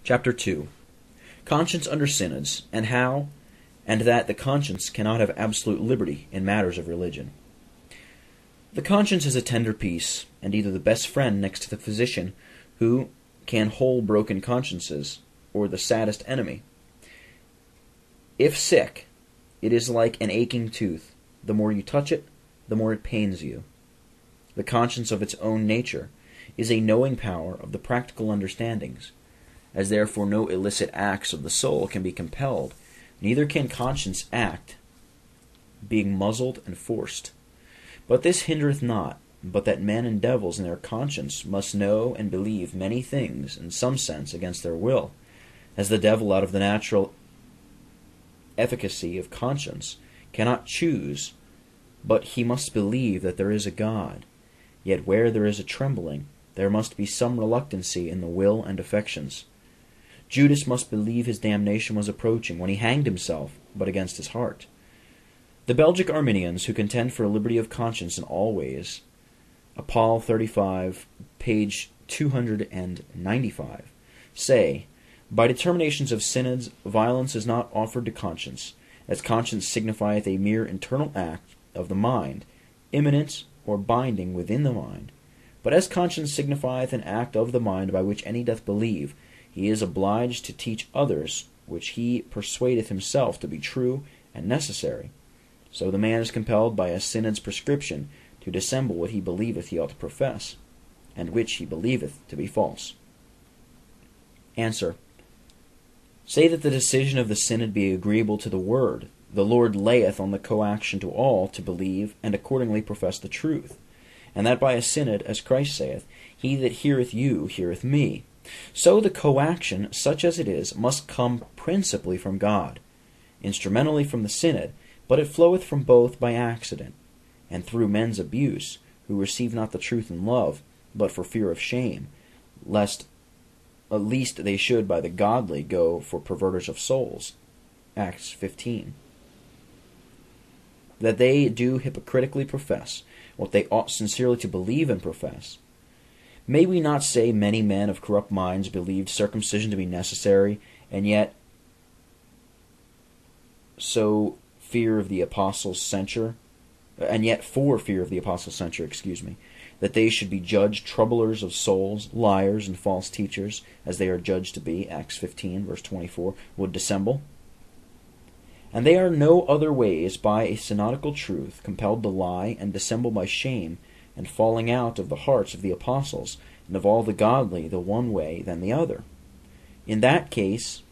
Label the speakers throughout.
Speaker 1: Chapter 2. Conscience under synods, and how, and that the conscience cannot have absolute liberty in matters of religion. The conscience is a tender piece, and either the best friend next to the physician who can whole broken consciences, or the saddest enemy. If sick, it is like an aching tooth. The more you touch it, the more it pains you. The conscience of its own nature is a knowing power of the practical understandings. As therefore no illicit acts of the soul can be compelled, neither can conscience act, being muzzled and forced. But this hindereth not, but that men and devils in their conscience must know and believe many things in some sense against their will, as the devil out of the natural efficacy of conscience cannot choose, but he must believe that there is a God. Yet where there is a trembling, there must be some reluctancy in the will and affections. Judas must believe his damnation was approaching when he hanged himself, but against his heart. The Belgick Arminians, who contend for a liberty of conscience in all ways, Paul 35, page 295, say, by determinations of synods, violence is not offered to conscience, as conscience signifieth a mere internal act of the mind, immanent or binding within the mind. But as conscience signifieth an act of the mind by which any doth believe, he is obliged to teach others which he persuadeth himself to be true and necessary. So the man is compelled by a synod's prescription to dissemble what he believeth he ought to profess, and which he believeth to be false. Answer. Say that the decision of the synod be agreeable to the word. The Lord layeth on the coaction to all to believe and accordingly profess the truth, and that by a synod, as Christ saith, he that heareth you heareth me. So the coaction, such as it is, must come principally from God, instrumentally from the synod, but it floweth from both by accident, and through men's abuse, who receive not the truth in love, but for fear of shame, lest at least they should by the godly go for perverters of souls. Acts 15. That they do hypocritically profess what they ought sincerely to believe and profess. May we not say many men of corrupt minds believed circumcision to be necessary, and yet for fear of the apostles' censure, that they should be judged troublers of souls, liars, and false teachers, as they are judged to be, Acts 15, verse 24, would dissemble? And they are no other ways by a synodical truth compelled to lie and dissemble by shame and falling out of the hearts of the apostles and of all the godly the one way than the other. In that case,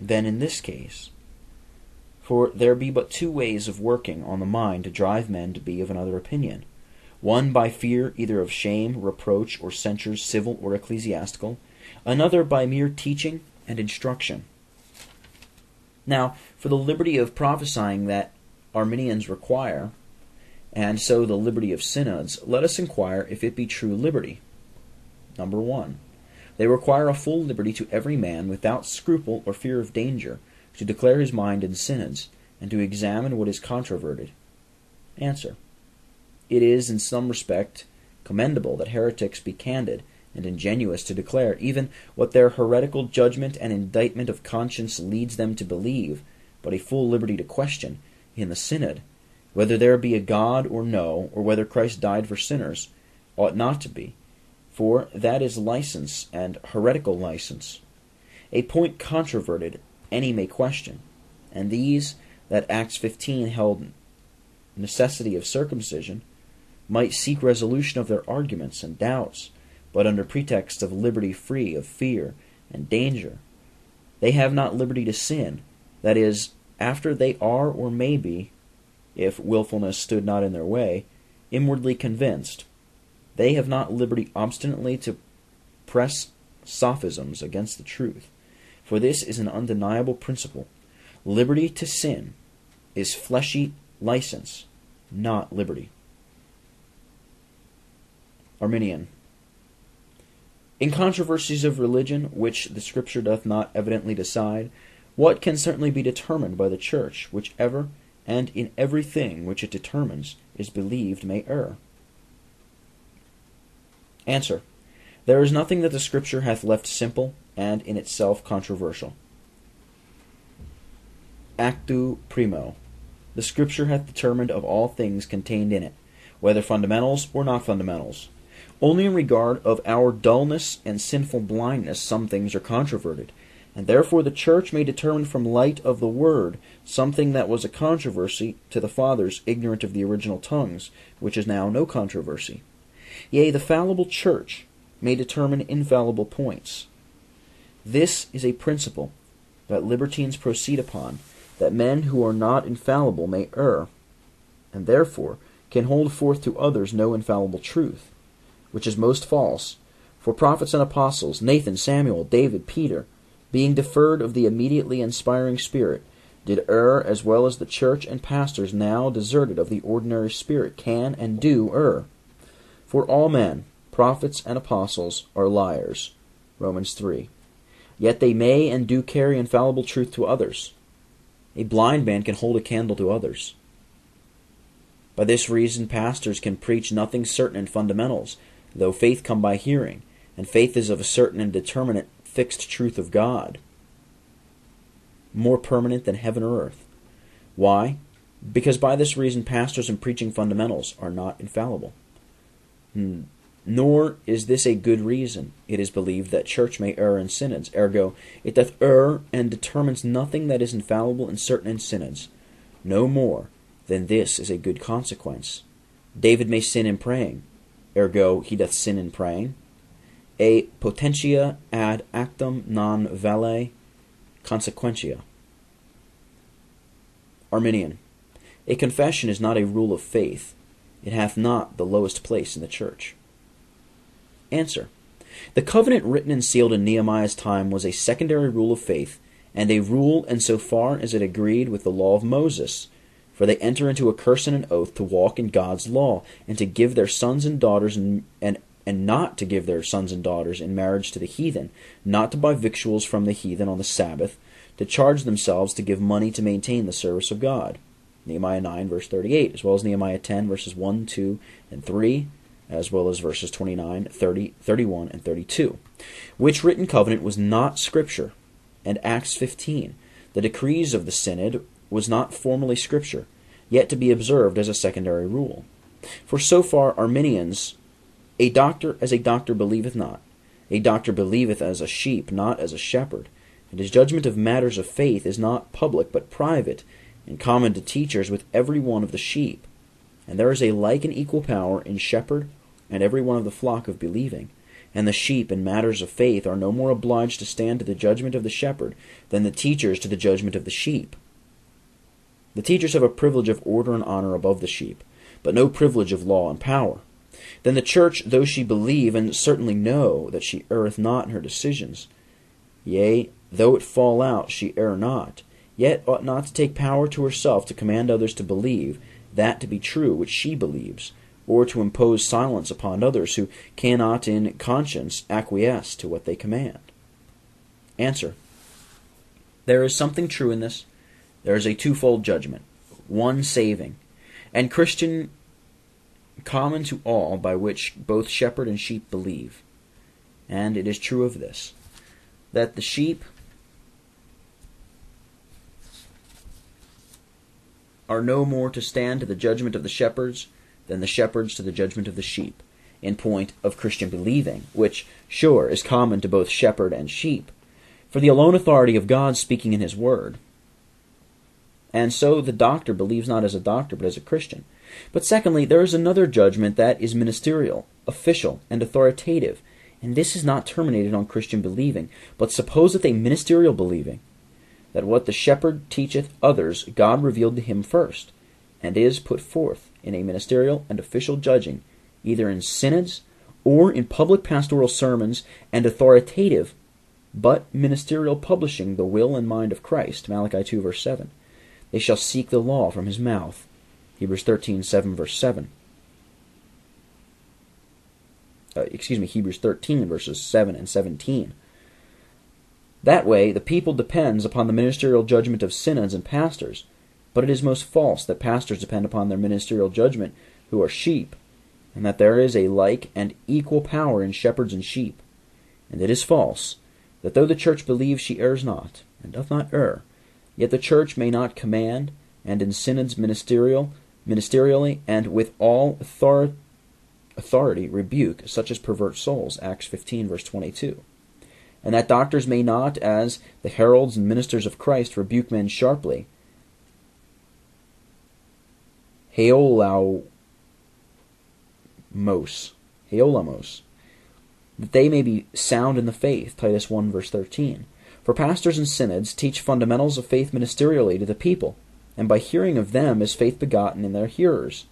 Speaker 1: than in this case. For there be but two ways of working on the mind to drive men to be of another opinion. One by fear either of shame, reproach, or censures civil or ecclesiastical, another by mere teaching and instruction. Now, for the liberty of prophesying that Arminians require, and so the liberty of synods, let us inquire if it be true liberty. Number 1. They require a full liberty to every man without scruple or fear of danger, to declare his mind in synods, and to examine what is controverted. Answer. It is in some respect commendable that heretics be candid and ingenuous to declare even what their heretical judgment and indictment of conscience leads them to believe, but a full liberty to question, in the synod, whether there be a God or no, or whether Christ died for sinners, ought not to be, for that is license and heretical license. A point controverted any may question, and these that Acts 15 held necessity of circumcision might seek resolution of their arguments and doubts, but under pretext of liberty free of fear and danger. They have not liberty to sin, that is, after they are or may be, if willfulness stood not in their way, inwardly convinced. They have not liberty obstinately to press sophisms against the truth, for this is an undeniable principle. Liberty to sin is fleshy license, not liberty. Arminian. In controversies of religion, which the Scripture doth not evidently decide, what can certainly be determined by the Church, whichever and in everything which it determines is believed may err? Answer. There is nothing that the Scripture hath left simple, and in itself controversial. Actu primo. The Scripture hath determined of all things contained in it, whether fundamentals or not fundamentals. Only in regard of our dullness and sinful blindness some things are controverted, and therefore the Church may determine from light of the Word something that was a controversy to the fathers ignorant of the original tongues, which is now no controversy. Yea, the fallible Church may determine infallible points. This is a principle that libertines proceed upon, that men who are not infallible may err, and therefore can hold forth to others no infallible truth, which is most false. For prophets and apostles, Nathan, Samuel, David, Peter, being deferred of the immediately inspiring Spirit, did err, as well as the Church and pastors now deserted of the ordinary Spirit can and do err. For all men, prophets and apostles, are liars. Romans 3. Yet they may and do carry infallible truth to others. A blind man can hold a candle to others. By this reason pastors can preach nothing certain in fundamentals, though faith come by hearing, and faith is of a certain and determinate fixed truth of God, more permanent than heaven or earth. Why? Because by this reason pastors in preaching fundamentals are not infallible. Nor is this a good reason. It is believed that church may err in synods, ergo it doth err and determines nothing that is infallible and certain in synods. No more than this is a good consequence. David may sin in praying, ergo he doth sin in praying. A potentia ad actum non valet consequentia. Arminian. A confession is not a rule of faith. It hath not the lowest place in the church. Answer. The covenant written and sealed in Nehemiah's time was a secondary rule of faith, and a rule in so far as it agreed with the law of Moses. For they enter into a curse and an oath to walk in God's law, and to give their sons and daughters and not to give their sons and daughters in marriage to the heathen, not to buy victuals from the heathen on the Sabbath, to charge themselves to give money to maintain the service of God. Nehemiah 9, verse 38, as well as Nehemiah 10, verses 1, 2, and 3, as well as verses 29, 30, 31, and 32. Which written covenant was not Scripture. And Acts 15, the decrees of the synod was not formally Scripture, yet to be observed as a secondary rule. For so far Arminians, a doctor as a doctor believeth not. A doctor believeth as a sheep, not as a shepherd. And his judgment of matters of faith is not public, but private, and common to teachers with every one of the sheep. And there is a like and equal power in shepherd and every one of the flock of believing. And the sheep in matters of faith are no more obliged to stand to the judgment of the shepherd than the teachers to the judgment of the sheep. The teachers have a privilege of order and honor above the sheep, but no privilege of law and power. Then the church, though she believe and certainly know that she erreth not in her decisions, yea, though it fall out, she err not, yet ought not to take power to herself to command others to believe that to be true which she believes, or to impose silence upon others who cannot in conscience acquiesce to what they command. Answer. There is something true in this. There is a twofold judgment, one saving, and Christian common to all, by which both shepherd and sheep believe. And it is true of this, that the sheep are no more to stand to the judgment of the shepherds than the shepherds to the judgment of the sheep, in point of Christian believing, which, sure, is common to both shepherd and sheep, for the alone authority of God speaking in his word. And so the doctor believes not as a doctor, but as a Christian. But secondly, there is another judgment that is ministerial, official, and authoritative, and this is not terminated on Christian believing, but supposeth a ministerial believing, that what the shepherd teacheth others God revealed to him first, and is put forth in a ministerial and official judging, either in synods or in public pastoral sermons, and authoritative, but ministerial publishing the will and mind of Christ. Malachi 2, verse 7. They shall seek the law from his mouth. Hebrews 13, 7, verse 7. Hebrews 13, verses 7 and 17. That way, the people depends upon the ministerial judgment of synods and pastors, but it is most false that pastors depend upon their ministerial judgment who are sheep, and that there is a like and equal power in shepherds and sheep. And it is false that though the church believes she errs not, and doth not err, yet the church may not command, and in synods ministerially, and with all authority rebuke such as pervert souls, Acts 15, verse 22. And that doctors may not, as the heralds and ministers of Christ, rebuke men sharply, heolamos, that they may be sound in the faith, Titus 1, verse 13. For pastors and synods teach fundamentals of faith ministerially to the people, and by hearing of them is faith begotten in their hearers.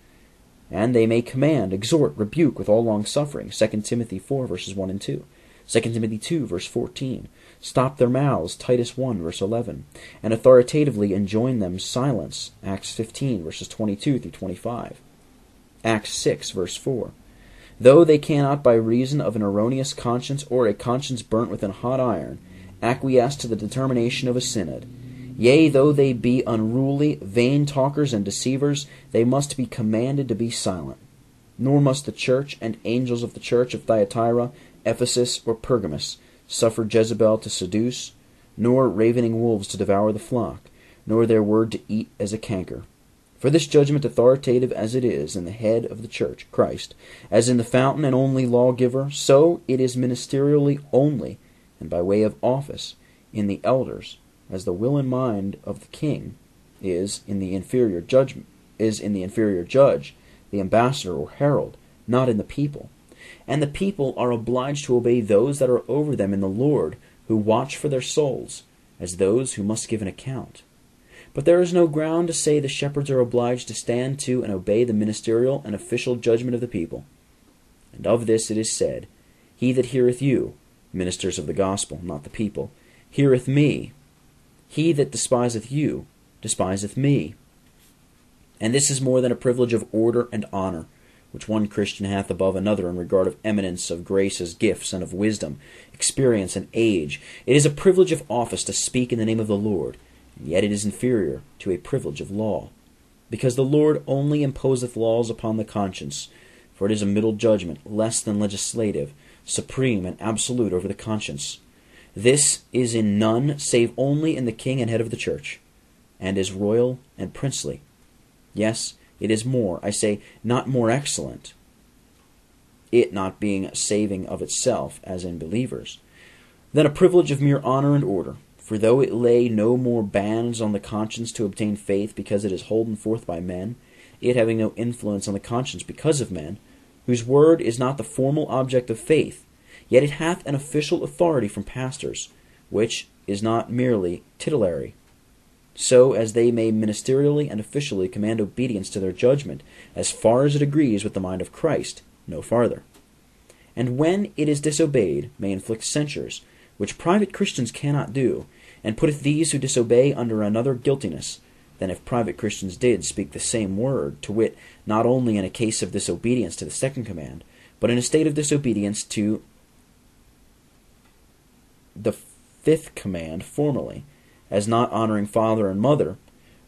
Speaker 1: And they may command, exhort, rebuke with all longsuffering, 2 Timothy 4, verses 1 and 2. 2 Timothy 2, verse 14. Stop their mouths, Titus 1, verse 11. And authoritatively enjoin them silence, Acts 15, verses 22 through 25. Acts 6, verse 4. Though they cannot, by reason of an erroneous conscience or a conscience burnt with a hot iron, acquiesce to the determination of a synod, yea, though they be unruly, vain talkers and deceivers, they must be commanded to be silent. Nor must the church and angels of the church of Thyatira, Ephesus, or Pergamus suffer Jezebel to seduce, nor ravening wolves to devour the flock, nor their word to eat as a canker. For this judgment, authoritative as it is in the head of the church, Christ, as in the fountain and only lawgiver, so it is ministerially only, and by way of office, in the elders, as the will and mind of the king is in the inferior judge, the ambassador or herald, not in the people. And the people are obliged to obey those that are over them in the Lord, who watch for their souls, as those who must give an account. But there is no ground to say the shepherds are obliged to stand to and obey the ministerial and official judgment of the people. And of this it is said, He that heareth you, ministers of the gospel, not the people, heareth me. He that despiseth you, despiseth me. And this is more than a privilege of order and honor, which one Christian hath above another in regard of eminence, of graces, gifts, and of wisdom, experience, and age. It is a privilege of office to speak in the name of the Lord, and yet it is inferior to a privilege of law, because the Lord only imposeth laws upon the conscience, for it is a middle judgment, less than legislative, supreme and absolute over the conscience. This is in none save only in the king and head of the church, and is royal and princely. Yes, it is more, I say, not more excellent, it not being saving of itself, as in believers, than a privilege of mere honor and order. For though it lay no more bands on the conscience to obtain faith because it is holden forth by men, it having no influence on the conscience because of men, whose word is not the formal object of faith, yet it hath an official authority from pastors, which is not merely titulary, so as they may ministerially and officially command obedience to their judgment, as far as it agrees with the mind of Christ, no farther. And when it is disobeyed, may inflict censures, which private Christians cannot do, and putteth these who disobey under another guiltiness, than if private Christians did speak the same word, to wit, not only in a case of disobedience to the second command, but in a state of disobedience to the fifth command formerly, as not honoring father and mother,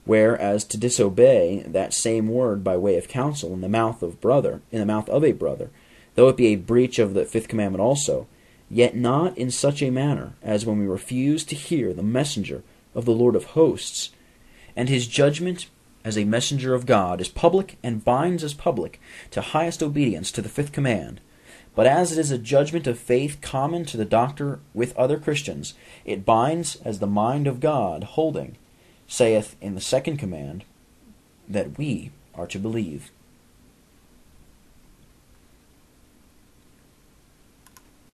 Speaker 1: whereas to disobey that same word by way of counsel in the mouth of a brother, though it be a breach of the fifth commandment also, yet not in such a manner as when we refuse to hear the messenger of the Lord of hosts, and his judgment as a messenger of God is public and binds as public to highest obedience to the fifth command. But as it is a judgment of faith common to the doctor with other Christians, it binds as the mind of God holding, saith in the second command, that we are to believe.